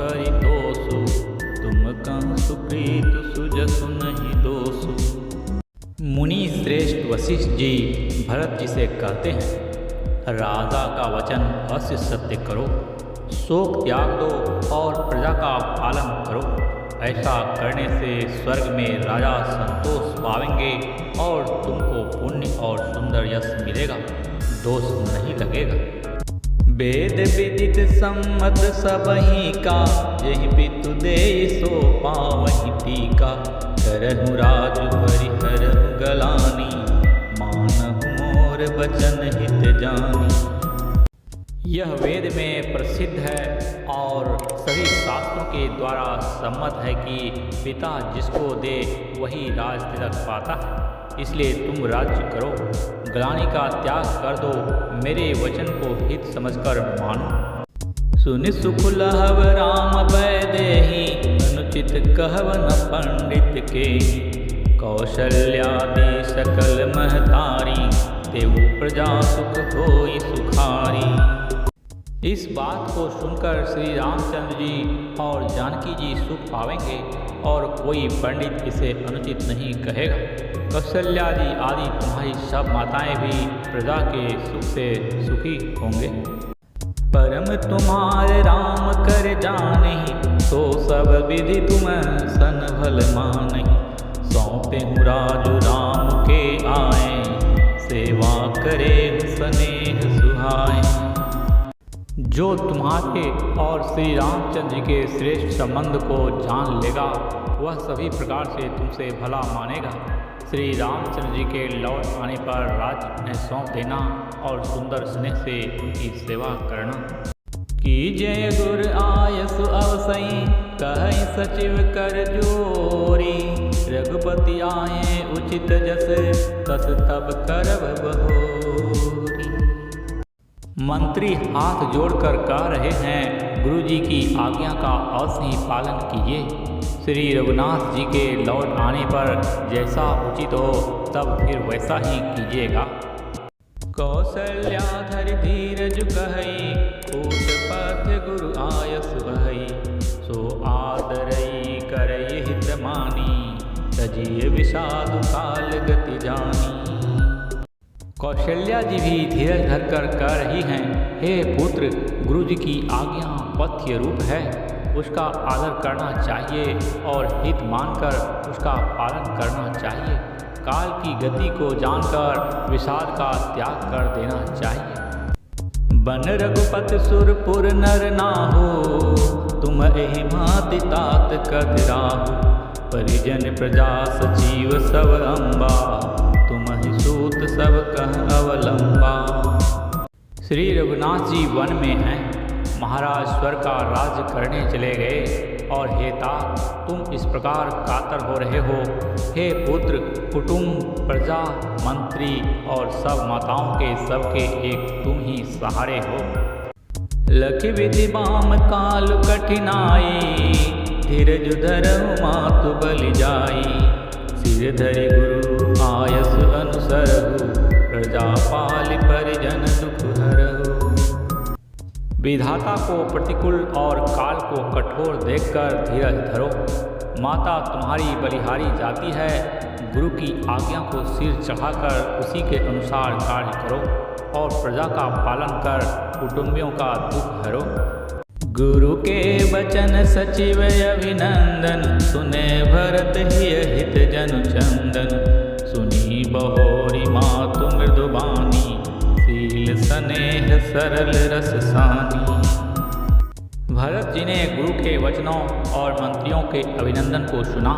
परितोषु, तुम कं सुप्रीत सुजसु नहीं दोषु। मुनि श्रेष्ठ वशिष्ठ जी भरत जी से कहते हैं, राजा का वचन अवश्य सत्य करो, शोक त्याग दो और प्रजा का पालन करो। ऐसा करने से स्वर्ग में राजा संतोष पावेंगे और तुमको पुण्य और सुंदर यश मिलेगा, दोष नहीं लगेगा। वेद विदित सम्मत सबहि का, यही पितु देहि सो पावहि टीका। करहु राज परिहरहु गलानी, मानहु मोर वचन हित जानी। यह वेद में प्रसिद्ध है और सभी शास्त्रों के द्वारा सम्मत है कि पिता जिसको दे वही राज तिलक पाता है, इसलिए तुम राज्य करो, ग्लानि का त्याग कर दो, मेरे वचन को हित समझकर मानो। सुनि सुख लहव राम वैदेही, अनुचित कहव न पंडित के। कौशल्यादि सकल महतारी, देवु प्रजा सुख होई सुखारी। इस बात को सुनकर श्री रामचंद्र जी और जानकी जी सुख पावेंगे और कोई पंडित इसे अनुचित नहीं कहेगा। कौशल्या जी आदि तुम्हारी सब माताएं भी प्रजा के सुख से सुखी होंगे। परम तुम्हारे राम कर जाने, तो सब विधि तुम सन भल माने। सौंपे हूँ राजु राम के आए, सेवा करे स्नेह सुहाए। जो तुम्हारे और श्री रामचंद्र जी के श्रेष्ठ संबंध को जान लेगा, वह सभी प्रकार से तुमसे भला मानेगा। श्री रामचंद्र जी के लौट आने पर राज्य उन्हें सौंप देना और सुंदर स्नेह से उनकी सेवा करना। कीजय गुर आयसु अवसई, कहई सचिव कर जोरी। रघुपति आए उचित जस, तस तब करब बहोरी। मंत्री हाथ जोड़कर कह रहे हैं, गुरु जी की आज्ञा का अवश्य ही पालन कीजिए। श्री रघुनाथ जी के लौट आने पर जैसा उचित हो तब फिर वैसा ही कीजिएगा। कौशल्याधर धीरज कहई, कूट पथ गुरु आयस वहई। सो आदरई करई हित मानी, तजिय विषादु काल गति जानी। कौशल्या जी भी धीरज धरकर कह रही हैं, हे पुत्र, गुरु जी की आज्ञा पथ्य रूप है, उसका आदर करना चाहिए और हित मानकर उसका पालन करना चाहिए। काल की गति को जानकर विषाद का त्याग कर देना चाहिए। बन रघुपति सुरपुर नर नाहु, तुम एहि भांति तात कतराहु। परिजन प्रजा सचिव सब अम्बा, तुम ही सूत सब कह अवलंबा। श्री रघुनाथ जी वन में हैं, महाराज स्वर्ग का राज्य करने चले गए और हे तात, तुम इस प्रकार कातर हो रहे हो। हे पुत्र, कुटुंब, प्रजा, मंत्री और सब माताओं के सबके एक तुम ही सहारे हो। लख विधि बाम काल कठिनाई, धीरज धरहु मातु बलि जाई। सिर धरि गुरु आयस अनुसरहु, प्रजा पालि परिजन दुख हरहु। विधाता को प्रतिकूल और काल को कठोर देखकर धीरज धरो। माता तुम्हारी बलिहारी जाती है, गुरु की आज्ञा को सिर चढ़ाकर उसी के अनुसार कार्य करो और प्रजा का पालन कर कुटुंबियों का दुख हरो। गुरु के वचन सचिव अभिनंदन, सुने भरत हिय हित जनु चंदन। सुनी बहोरी मातु मृदुबानी, शील स्नेह सरल रस सानी। भरत जी ने गुरु के वचनों और मंत्रियों के अभिनंदन को सुना,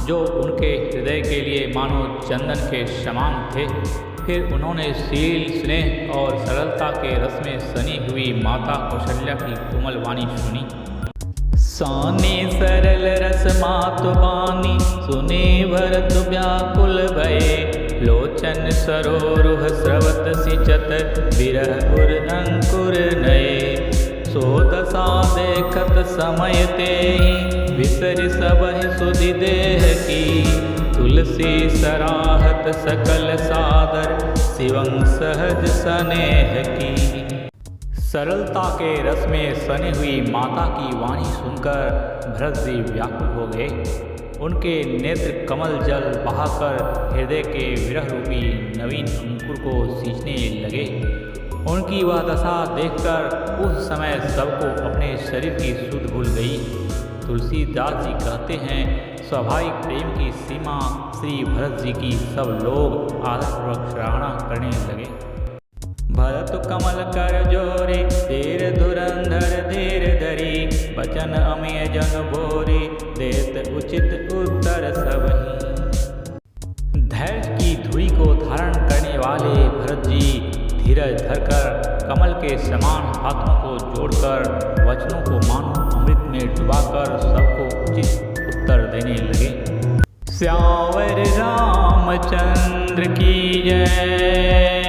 जो उनके हृदय के लिए मानो चंदन के समान थे। फिर उन्होंने शील, स्नेह और सरलता के रस में सनी हुई माता कौशल्या की कोमल वाणी सुनी। सानी सरल रस मातु बानी, सुने भरत व्याकुल भये। लोचन सरोरुह स्रवत सिचत, विरह उर अंकुर नये। सो दशा देखत समय तेहि, विसरि सबहि सुधि देह की। तुलसी सराहत सकल सादर, शिवं सहज स्नेह की। सरलता के रस में सनी हुई माता की वाणी सुनकर भरत जी व्याकुल हो गए। उनके नेत्र कमल जल बहाकर हृदय के विरह रूपी नवीन अंकुर को सींचने लगे। उनकी वह दशा देखकर उस समय सबको अपने शरीर की सुध भूल गई। तुलसीदास जी कहते हैं, स्वाभाविक प्रेम की सीमा श्री भरत जी की सब लोग आदरपूर्वक सराहना करने लगे। भरत कमल कर जोरे धीर धुरंधर धीर धरी, बचन अमेय जन भोरे देत उचित उत्तर सबही। धैर्य की धुरी को धारण करने वाले भरत जी धीरज धरकर कमल के समान हाथों को जोड़कर वचनों को मानो अमृत में डुबाकर सबको उचित उत्तर देने लगे। श्यावर रामचंद्र की जय।